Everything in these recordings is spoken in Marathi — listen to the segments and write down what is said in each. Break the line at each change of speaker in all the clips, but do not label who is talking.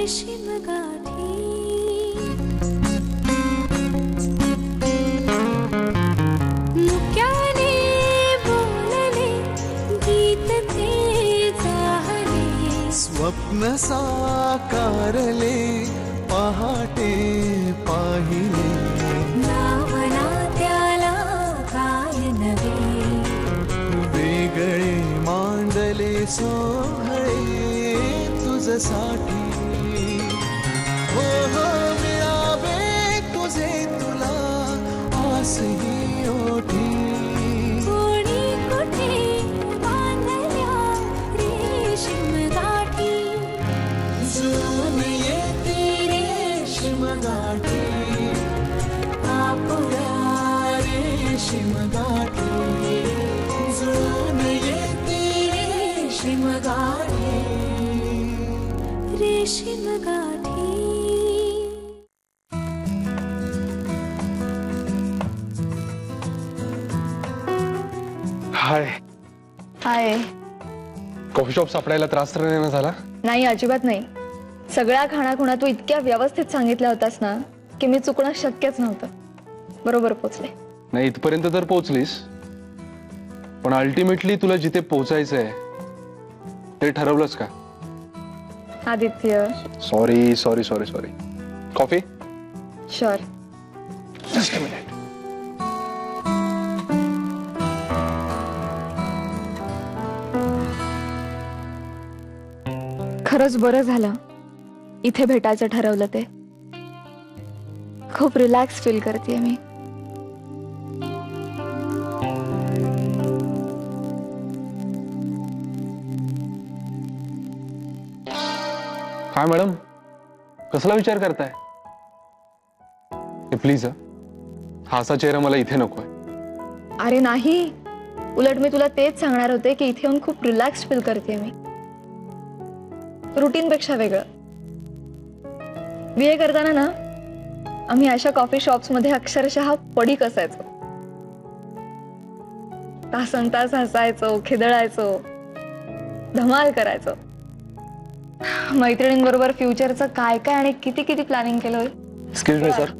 रेशीम गाठी मुक्याने बोलले गीत ते चाहले
स्वप्न साकारले पहाटे पाहिले
नावना त्याला काय नवे
वेगळे मांडले सोहळे तुझसाठी हो हो मिळावे तुझे तुला आसही ओठी
कोणी कुठे बांधल्या रेशीम गाठी
जुळून येते रेशीम गाठी आपुल्या रेशीम गाठी जुळून येते रेशीम गाठी
रेशीम गाठी
हाय
हाय.
कॉफी शॉप सापडायला त्रास तर नाही ना झाला?
नाही, अजिबात नाही. सगळ्या खाणाखुणा तू इतक्या व्यवस्थित सांगितल्या होतास ना की मी चुकणं शक्यच नव्हतं. बरोबर पोचले.
नाही, इथपर्यंत तर पोहोचलीस, पण अल्टिमेटली तुला जिथे पोहोचायचंय ते ठरवलंस का?
Aditya.
Sorry sorry sorry sorry. Coffee?
Sure.
Just a minute.
खरंच बरं झालं इथे भेटायचं ठरवलं ते. खूप रिलॅक्स फील करतेय मी.
काय मॅडम, कसला विचार करताय? प्लीज हा असा चेहरा मला इथे नकोय.
अरे नाही, उलट मी तुला तेच सांगणार होते की इथे येऊन खूप रिलॅक्स फील करतेय मी. रुटीन पेक्षा वेगळं. बीए करताना ना आम्ही अशा कॉफी शॉप्स मध्ये अक्षरशः पडीक असायचो. तासन तास हसायचो, खिदळायचो, धमाल करायचो. मैत्रिणींबरोबर फ्युचरचं काय काय आणि किती किती प्लॅनिंग केलं.
Excuse me sir.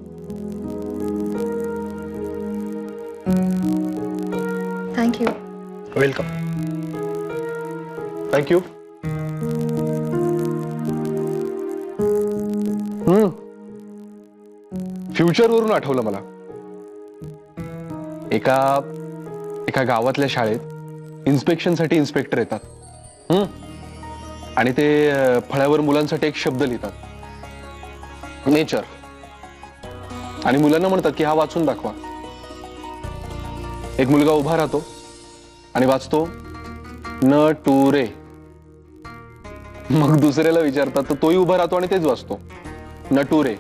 Thank you.
Welcome. Thank you. Future वरून आठवलं मला. एका गावातल्या शाळेत इन्स्पेक्शन साठी इन्स्पेक्टर येतात आणि ते फळ्यावर मुलांसाठी एक शब्द लिहितात, नेचर. आणि मुलांना म्हणतात की हा वाचून दाखवा. एक मुलगा उभा राहतो आणि वाचतो न टू रे. मग दुसऱ्याला विचारतात तर तोही उभा राहतो आणि तेच वाचतो न टू रे.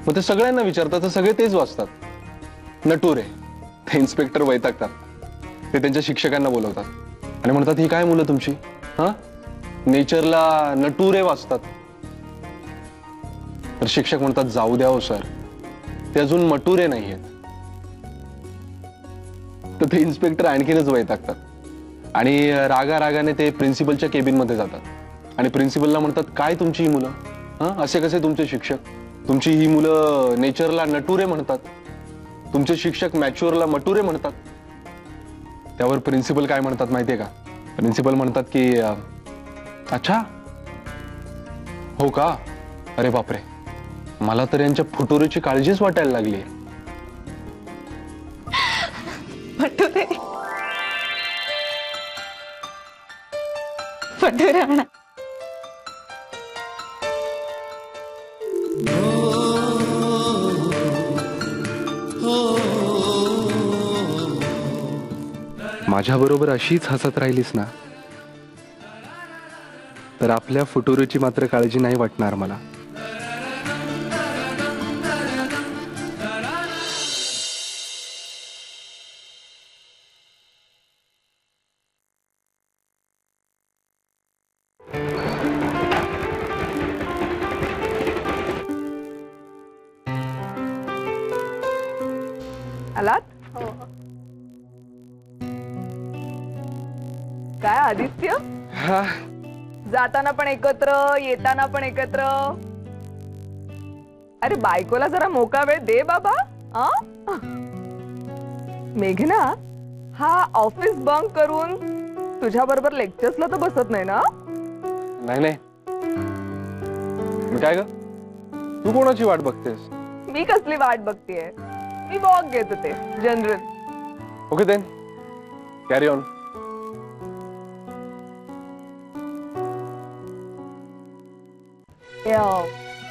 मग ते सगळ्यांना विचारतात तर सगळे तेच वाचतात नटू रे. ते इन्स्पेक्टर वैतागतात. ते त्यांच्या शिक्षकांना बोलवतात आणि म्हणतात ही काय मुलं तुमची, हा नेचरला नटू रे वाचतात. तर शिक्षक म्हणतात जाऊ द्या हो सर, ते अजून मटुरे नाहीयेत. तर ते इन्स्पेक्टर आणखीनच वैतागतात आणि रागाने ते प्रिन्सिपलच्या केबिन मध्ये जातात आणि प्रिन्सिपलला म्हणतात काय तुमची ही मुलं, हा असे कसे तुमचे शिक्षक, तुमची ही मुलं नेचरला नटुरे म्हणतात, तुमचे शिक्षक मॅच्युअरला मटुरे म्हणतात. त्यावर प्रिन्सिपल काय म्हणतात माहितीये का? प्रिन्सिपल म्हणतात की अच्छा हो का, अरे बापरे, मला तर यांच्या फुटुरीची काळजीच वाटायला लागली. माझ्या बरोबर अशीच हसत राहिलीस ना तर आपल्या फुटुरीची मात्र काळजी नाही वाटणार मला.
आलात? हो. काय आदित्य?
हा
जाताना पण एकत्र, येताना पण एकत्र. अरे बायकोला जरा मोका वेळ दे बाबा. मेघना, हा ऑफिस बंक करून तुझ्या बरोबर लेक्चर्सला तर बसत नाही ना?
नाही नाही. काय ग, तू कोणाची वाट बघतेस?
मी कसली वाट बघतेय? मी वॉक घेत होते general.
Okay then, carry on.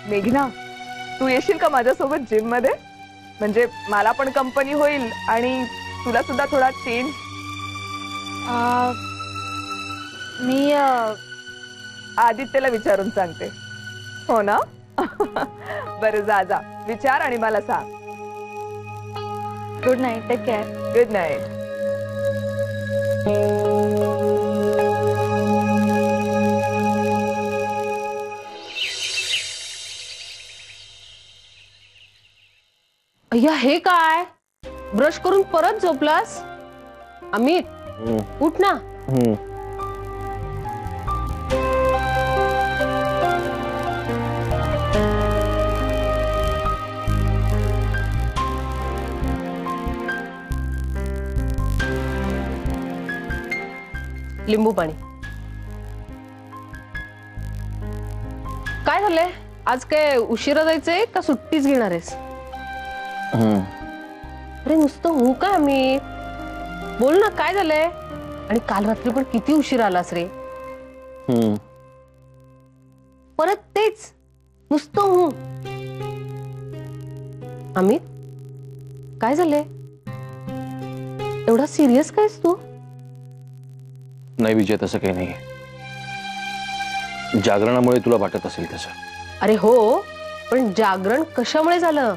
मेघना, तू येशील का माझ्यासोबत जिम मध्ये? म्हणजे मला पण कंपनी होईल आणि तुला सुद्धा थोडा चेंज.
मी
आदित्यला विचारून सांगते. हो ना? बरं, जा जा, विचार आणि मला सांग.
Good night, take care.
Good night.
अय्या, हे काय? ब्रश करून परत झोपलास? अमित, उठ ना. लिंबू पाणी. काय झालंय? आज काय उशिरा जायचंय का सुट्टीच घेणार आहेस? अरे नुसतं हो का अमित? बोल ना, काय झालंय? आणि काल रात्री पण किती उशिरा आलास रे. परत तेच नुसतं हो. अमित, काय झालंय? एवढा सिरियस कायस तू?
नाही विजय, तसं काही नाही. जागरणामुळे तुला वाटत असेल तसं.
अरे हो, पण जागरण कशामुळे झालं?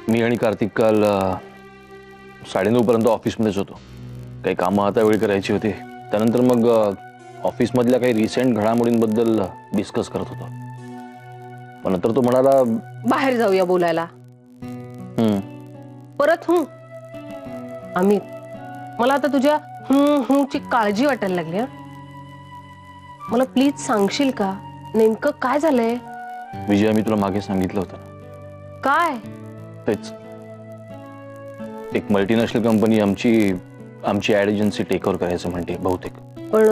मी आणि कार्तिक काल 9:30 पर्यंत ऑफिसमध्येच होतो. काही कामं हातावेळी करायची होती. त्यानंतर मग ऑफिसमधल्या काही रिसेंट घडामोडींबद्दल डिस्कस करत होतो. पण नंतर तो म्हणाला,
बाहेर जाऊया बोलायला. परत अमित, मला आता तुझ्या ची काळजी वाटायला लागली. मला प्लीज सांगशील का नेमकं काय झालंय?
विजय, मी तुला मागे सांगितलं होतं.
काय?
तेच, एक मल्टीनॅशनल कंपनी आमची ऍड एजन्सी टेक ओव्हर करायचं म्हणते बहुतेक.
पण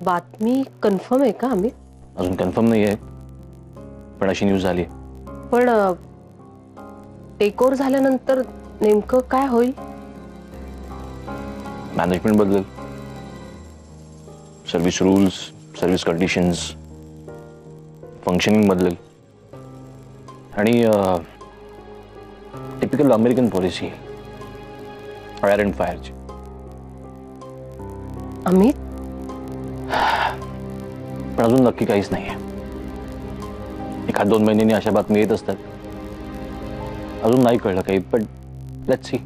बातमी कन्फर्म आहे का अमित?
अजून कन्फर्म नाही आहे, पण अशी न्यूज झाली.
पण टेक ओव्हर झाल्यानंतर नेमकं काय होईल?
मॅनेजमेंट बदलेल, service rules, service conditions, functioning बदलेल आणि typical American policy, fire and फायरची.
अमित,
पण अजून नक्की काहीच नाहीये. 1-2 महिन्यांनी अशा बातमी येत असतात. अजून नाही कळलं काही, पण लेट्स सी.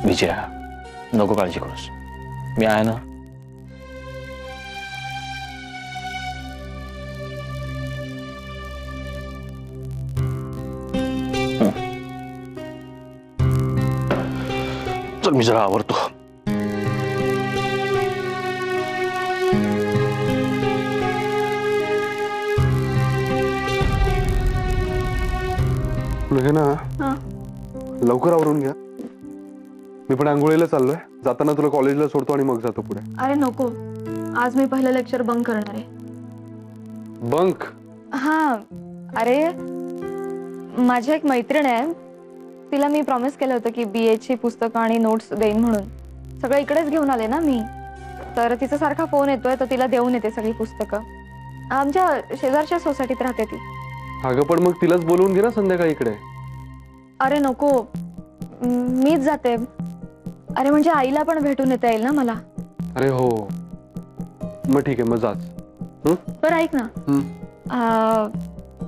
विजया, नको काळजी करूस, मी आहे ना. चल, मी जरा आवरतो.
मेघना, लवकर आवरून घ्या. मी पण आंघोळीला चाललोय. जाताना तुला कॉलेजला सोडतो आणि मग जातो पुढे.
अरे नको, आज मी पहिलं लेक्चर बंक करणार आहे.
बंक?
हा, अरे माझी एक मैत्रीण आहे, तिला मी प्रॉमिस केलं होतं की BA ची पुस्तकं आणि नोट्स देईन म्हणून. सगळं इकडेच घेऊन आले ना मी, तर तिचा सारखा फोन येतोय, तर तिला देऊन येते सगळी पुस्तकं. आमच्या शेजारच्या सोसायटीत राहते ती.
अगं पण मग तिलाच बोलवून घे ना संध्याकाळी इकडे.
अरे नको, मीच जाते. अरे म्हणजे आईला पण भेटून येता येईल ना मला.
अरे हो, मग ठीक आहे, मग जाच.
बरं ऐक ना,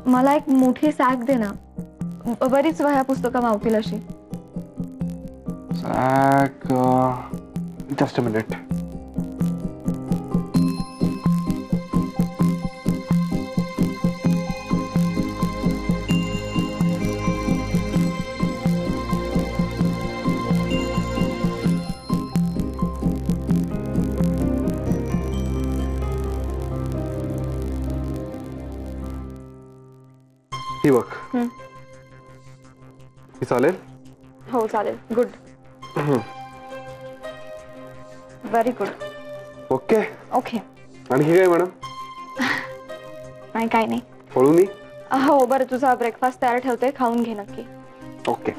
मला एक मोठी सॅक दे ना, बरीच वह्या पुस्तकं मावतील अशी.
Sack, just a minute. चालेल.
हो चालेल. Good. Very good.
Okay.
Okay.
आणखी काय मॅडम?
नाही काय नाही.
पळून
हो बरं, तुझा ब्रेकफास्ट तयार ठेवते, खाऊन घे नक्की.
ओके.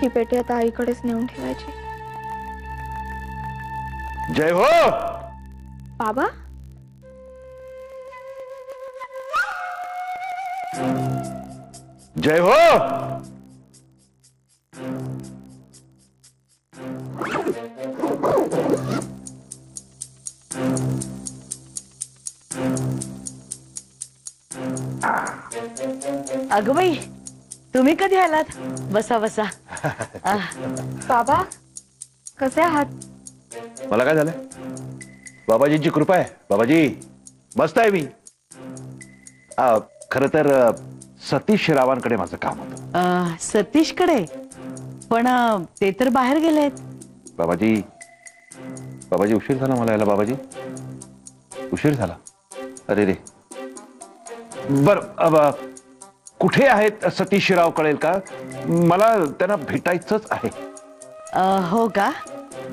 ही पेटी आता आईकडेच नेऊन ठेवायची.
जय हो.
बाबा
जय हो.
अगं बाई, तुम्ही कधी आलात? बसा बसा.
बाबा कसे आहात?
मला काय झालं? बाबाजींची कृपा आहे. बाबाजी मस्त आहे मी. खर तर सतीश रावांकडे माझं काम होतं.
सतीश कडे? पण ते तर बाहेर गेलेत.
बाबाजी बाबाजी उशीर झाला मला यायला. बाबाजी उशीर झाला. अरे रे. बर कुठे आहेत सतीश राव कळेल का? मला त्यांना भेटायचंच आहे.
हो का?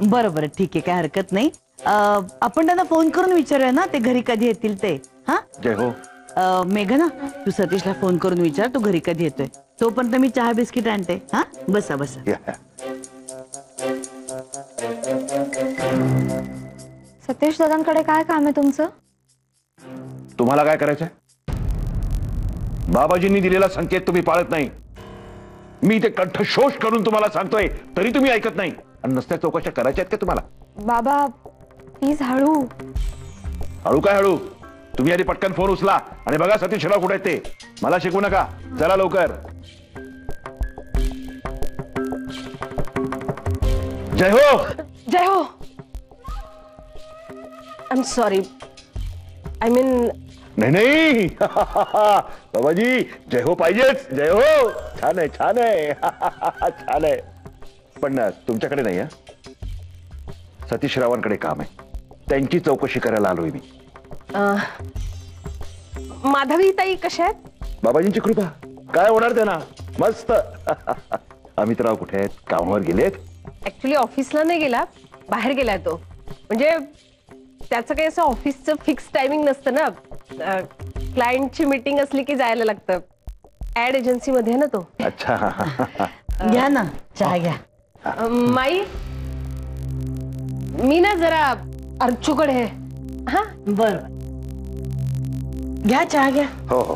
बरं बरं ठीक आहे, काय हरकत नाही. आपण त्यांना फोन करून विचारूया ना ते घरी कधी येतील ते. हा
जय हो.
मेघना, तू सतीशला फोन करून विचार तो घरी कधी येतोय. तोपर्यंत मी चहा बिस्किट आणते. हा बसा बसा.
सतीश दादांकडे काय काम आहे तुमचं?
तुम्हाला काय करायचंय? बाबाजींनी दिलेला संकेत तुम्ही पाळत नाही. मी ते कंठशोष करून तुम्हाला सांगतोय तरी तुम्ही ऐकत नाही. आणि नसत्या चौकशा करायच्या आहेत का तुम्हाला?
बाबा प्लीज हळू.
हळू काय हळू? तुम्ही आधी पटकन फोन उचला आणि बघा सतीशराव कुठे आहेत ते. मला शिकवू नका. चला लवकर. जय हो.
जय हो. I am sorry. I mean
नाही नाही बाबाजी जय हो पाहिजेच. जय हो. छान आहे छान आहे छान आहे. पण तुमच्याकडे नाही. सतीश रावांकडे काम आहे. त्यांची चौकशी करायला आलोय मी.
माधवी ताई कशा आहेत?
बाबाजींची कृपा. काय होणार त्यांना? मस्त. अमितराव कुठे आहेत? कामावर गेलेत?
ऍक्च्युली ऑफिसला नाही गेला, बाहेर गेलाय तो. म्हणजे त्याचं काही असं ऑफिसचं फिक्स टायमिंग नसतं ना. क्लायंटची मीटिंग असली की जायला लागतं. ऍड एजन्सी मध्ये ना तो.
अच्छा.
घ्या ना चहा घ्या.
माई, मी ना जरा अर्चूकडे आहे. हा
बर घ्या चहा घ्या.
हो हो.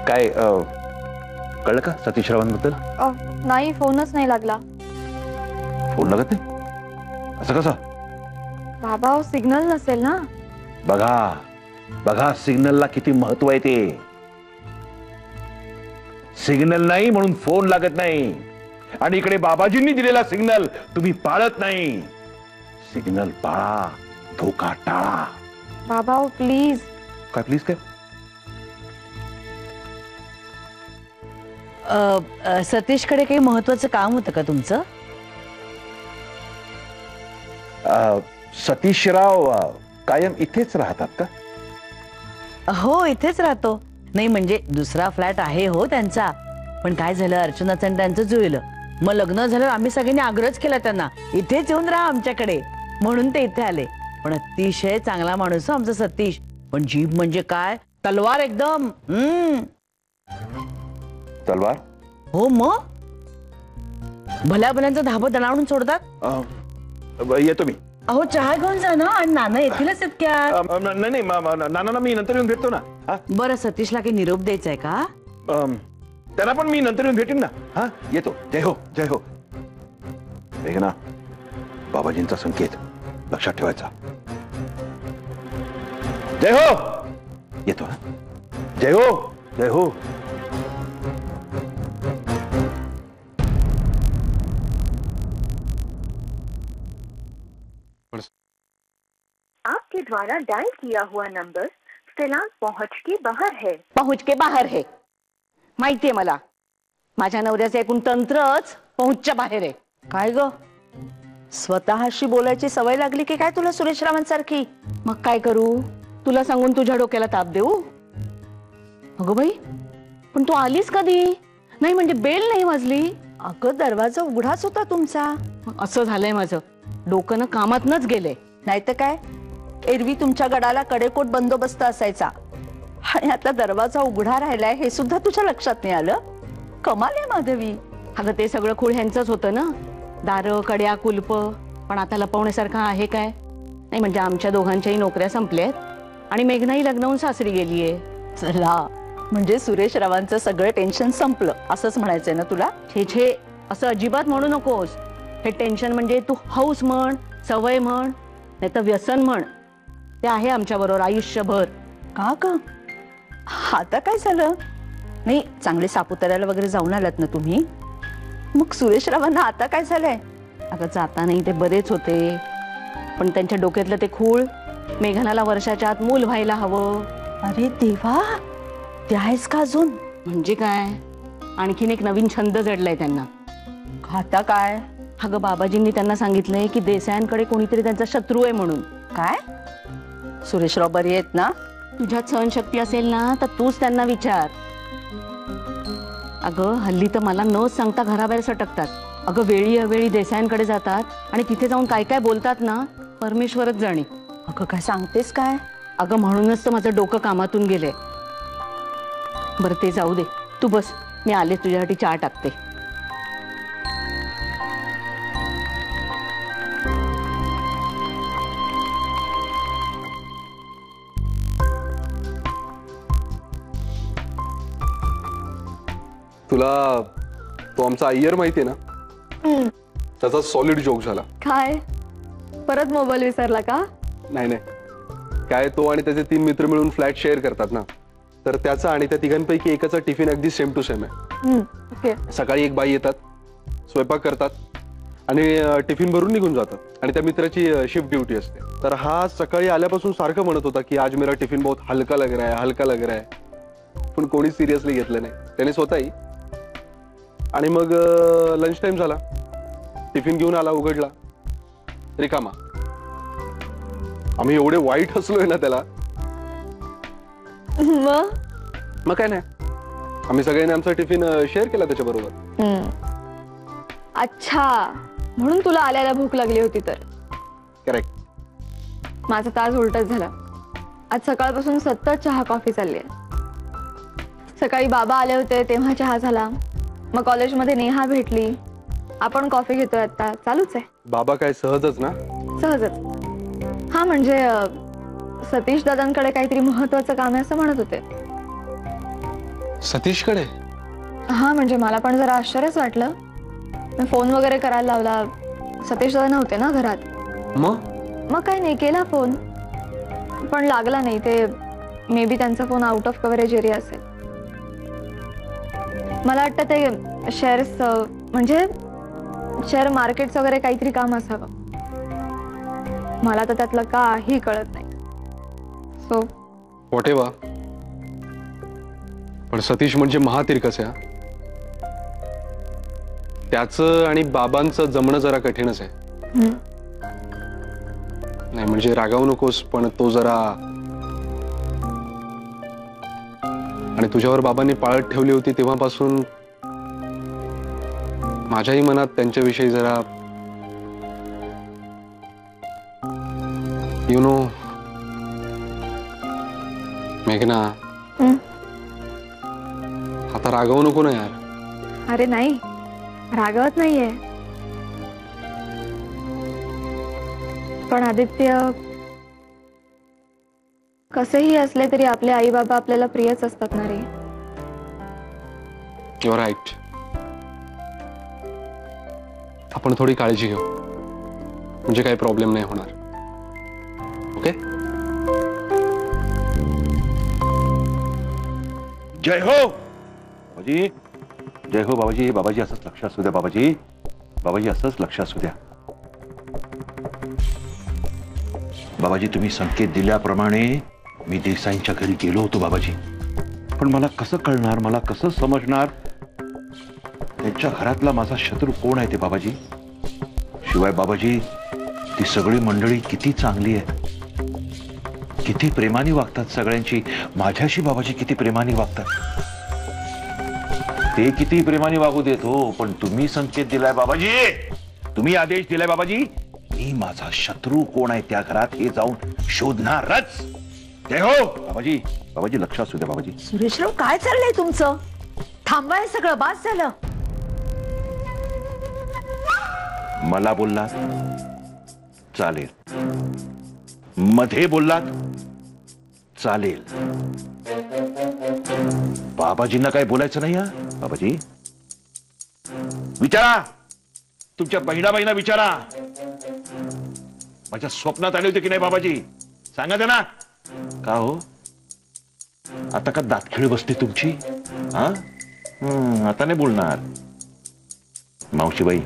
काय कळलं का सतीश रावांबद्दल?
नाही, फोनच नाही लागला.
फोन लागत नाही? असं कसं?
बाबा सिग्नल नसेल ना.
बघा बघा सिग्नलला किती महत्व आहे ते. सिग्नल नाही म्हणून फोन लागत नाही. आणि इकडे बाबाजींनी दिलेला सिग्नल तुम्ही पाळत नाही. सिग्नल पाळा, धोका टाळा.
बाबा प्लीज.
काय प्लीज काय?
सतीशकडे काही महत्वाचं काम होतं का तुमचं?
सतीशराव कायम इथेच राहतात का?
हो इथेच राहतो. नाही म्हणजे दुसरा फ्लॅट आहे हो त्यांचा. पण काय झालं, अर्चनाचं आणि त्यांचं जुळलं. मग लग्न झालं, आम्ही सगळ्यांनी आग्रह केला त्यांना इथेच येऊन राहा आमच्याकडे, म्हणून ते इथे आले. पण अतिशय चांगला माणूस हो आमचा सतीश. पण जीभ म्हणजे काय, तलवार एकदम.
तलवार?
हो मग भल्या भल्यांचं धाबं दणावून सोडतात.
येतो मी.
अहो चहा घेऊन जा ना, आणि नाना येतीलच इतक्यात.
नाही नाना मी नंतर येऊन भेटतो ना.
बरं सतीशला काही निरोप द्यायचा आहे का?
त्यांना पण मी नंतर येऊन भेटेन ना. हा येतो. जय हो जय हो. मेघना, बाबाजींचा संकेत लक्षात ठेवायचा. जय हो. येतो ना. जय हो जय हो.
आपके द्वारा डायल किया हुआ नंबर फिलहाल पहुंच के बाहर है.
पहुंच के बाहेर है. माहितीये मला, माझ्या नवऱ्याचं एकूण तंत्रच पहुंचच्या बाहेर आहे. काय ग, स्वतःशी बोलायची सवय लागली की काय तुला सुरेश रावांसारखी? मग काय करू, तुला सांगून तुझ्या डोक्याला ताप देऊ? अगं बाई, पण तू आलीस कधी? नाही म्हणजे बेल नाही वाजली. अगं दरवाजा उघडाच होता तुमचा. असं झालंय माझं, डोकं ना कामातनच गेले. नाही तर काय, एरवी तुमच्या गडाला कडेकोट बंदोबस्त असायचा आणि आता दरवाजा उघडा राहिलाय हे सुद्धा तुझ्या लक्षात नाही आलं. कमाल आहे माधवी. अगं ते सगळं खूळ ह्यांचंच होतं ना, दारं कड्या कुलप. पण आता लपवण्यासारखं आहे काय? नाही म्हणजे आमच्या दोघांच्याही नोकऱ्या संपल्यात आणि मेघनाही लग्न होऊन सासरी गेलीये. चला, म्हणजे सुरेश रावांचं सगळं टेन्शन संपलं असंच म्हणायचंय ना तुला? छे छे, असं अजिबात म्हणू नकोस. हे टेन्शन म्हणजे तू हौस म्हण, सवय म्हण, नाही तर व्यसन म्हण, ते आहे आमच्या बरोबर आयुष्यभर. का ग, आता काय झालं? नाही, चांगले सापुताऱ्याला वगैरे जाऊन आलात ना तुम्ही? मग सुरेश रावांना आता काय झालंय? अगं जाता नाही ते बरेच होते, पण त्यांच्या डोक्यातलं ते खूळ मेघनाला वर्षाच्या आत मूल व्हायला हवं. अरे देवा, ते आहेस का अजून? म्हणजे काय, आणखीन एक नवीन छंद जडलाय त्यांना. आता काय? अगं बाबाजींनी त्यांना सांगितलंय की देसायांकडे कोणीतरी त्यांचा शत्रू आहे म्हणून. काय? सुरेशराव बरे आहेत ना? तुझ्यात सहनशक्ती असेल ना तर तूच त्यांना विचार. अगं हल्ली तर मला न सांगता घराबाहेर सटकतात. अगं वेळी अवेळी देसायांकडे जातात आणि तिथे जाऊन काय काय बोलतात ना, परमेश्वरच जाणे. अगं काय सांगतेस काय? अगं म्हणूनच तर माझं डोकं कामातून गेलंय. बरं ते जाऊ दे, तू बस, मी आले तुझ्यासाठी चहा टाकते.
तुला तो आमचा अय्यर माहितीये ना, त्याचा सॉलिड जोक झाला.
काय परत मोबाईल विसरला का?
नाही नाही, काय तो आणि त्याचे 3 मित्र मिळून फ्लॅट शेअर करतात ना, तर त्याचा आणि त्या तिघांपैकी एकाचा टिफिन अगदी सेम टू सेम आहे. सकाळी एक बाई येतात, स्वयंपाक करतात आणि टिफिन भरून निघून जातात आणि त्या मित्राची शिफ्ट ड्युटी असते. तर हा सकाळी आल्यापासून सारखं म्हणत होता की आज मेरा टिफिन बहुत हलका लग रहा है, हलका लग रहा है. पण कोणी सिरियसली घेतलं नाही, त्याने स्वतःही. आणि मग लंच टाइम झाला, टिफिन घेऊन आला, उघडला, रिकामा. आम्ही एवढे वाईट हसलोय ना त्याला. मग काय नाही, आम्ही सगळ्यांनी आमचा टिफिन शेअर केला त्याच्या बरोबर.
अच्छा, म्हणून तुला आल्याला भूक लागली होती तर.
करेक्ट.
माझा तास उलटच झाला. आज सकाळपासून सतत चहा कॉफी चालली आहे. सकाळी बाबा आले होते तेव्हा चहा झाला, मग कॉलेजमध्ये नेहा भेटली, आपण कॉफी घेतोय आता, चालूच आहे.
बाबा काय सहजच ना?
सहजच. हा म्हणजे सतीश दादांकडे काहीतरी महत्वाचं काम आहे असं म्हणत होते.
सतीशकडे?
हा म्हणजे मला पण जरा आश्चर्यच वाटलं. मी फोन वगैरे करायला लावला, सतीश दादा नव्हते ना घरात. मग काय नाही, केला फोन पण लागला नाही. ते मे बी त्यांचा phone out of coverage area असेल. मला वाटतं ते शेअर्स म्हणजे शेअर मार्केट वगैरे काहीतरी काम असावं. मला तर त्यातलं काही कळत नाही. So
whatever. पण सतीश म्हणजे महातिरकस आहे. त्याचं आणि बाबांचं जमणं जरा कठीणच आहे. नाही म्हणजे रागावू नकोस, पण तो जरा, आणि तुझ्यावर बाबांनी पाळत ठेवली होती तेव्हापासून माझ्याही मनात त्यांच्याविषयी जरा यु नो मेघना, आता रागावू नको ना यार.
अरे नाही, रागवत नाहीये. पण आदित्य, कसेही असले तरी आपले आई बाबा आपल्याला प्रियच असतात ना रे.
Your right. आपण थोडी काळजी घेऊ, म्हणजे काही प्रॉब्लेम नाही होणार. ओके.
जय हो बाबाजी, जय हो बाबाजी. बाबाजी असंच लक्ष असू द्या बाबाजी, बाबाजी असंच लक्ष असू द्या. बाबाजी तुम्ही संकेत दिल्याप्रमाणे मी देसाईंच्या घरी गेलो होतो बाबाजी. पण मला कसं कळणार, मला कसं समजणार त्यांच्या घरातला माझा शत्रू कोण आहे ते बाबाजी? शिवाय बाबाजी ती सगळी मंडळी किती चांगली आहे, किती प्रेमाने वागतात सगळ्यांची. माझ्याशी बाबाजी किती प्रेमाने वागतात. ते किती प्रेमाने वागू देत हो, पण तुम्ही संकेत दिलाय बाबाजी, तुम्ही आदेश दिलाय बाबाजी, मी माझा शत्रू कोण आहे त्या घरात हे जाऊन शोधणारच. जय हो बाबाजी. बाबाजी लक्ष असू द्या बाबाजी.
सुरेशराव काय चाललंय तुमचं? थांबाय सगळं, बास झालं.
मला बोललात चालेल, मध्ये बोललात चालेल, बाबाजींना काय बोलायचं नाही. हा बाबाजी विचारा, तुमच्या बहिणाबाईंना विचारा, माझ्या स्वप्नात आले होते की नाही बाबाजी, सांगा त्यांना. का हो आता का दातखिळ बसते तुमची? हा आता नाही बोलणार. मावशीबाई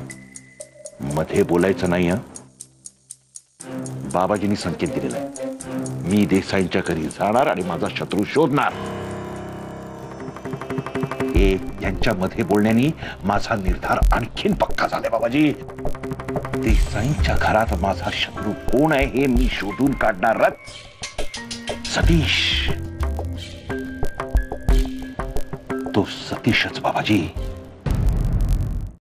मध्ये बोलायचं नाही. हा बाबाजींनी संकेत दिलेला आहे, मी देसाईंच्या घरी जाणार आणि माझा शत्रू शोधणार. हे यांच्यामध्ये बोलण्याने माझा निर्धार आणखीन पक्का झालाय बाबाजी. देसाईंच्या घरात माझा शत्रू कोण आहे हे मी शोधून काढणारच. सतीश, तो सतीशच बाबाजी.